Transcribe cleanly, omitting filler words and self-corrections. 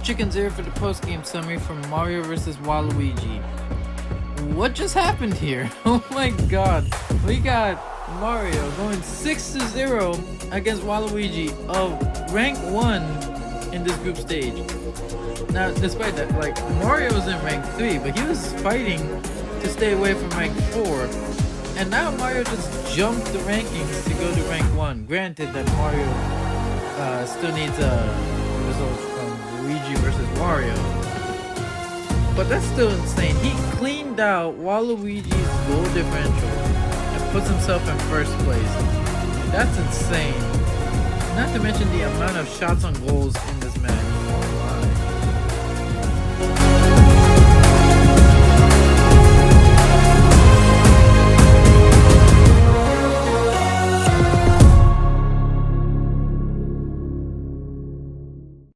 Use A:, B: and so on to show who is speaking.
A: Chickens here for the post-game summary from Mario vs. Waluigi. What just happened here? Oh my god. We got Mario going 6-0 against Waluigi of rank 1 in this group stage. Now, despite that, like, Mario's in rank 3, but he was fighting to stay away from rank 4. And now Mario just jumped the rankings to go to rank 1. Granted that Mario still needs results from Luigi versus Wario. But that's still insane. He cleaned out Waluigi's goal differential and puts himself in first place. That's insane. Not to mention the amount of shots on goals in this match. Oh my.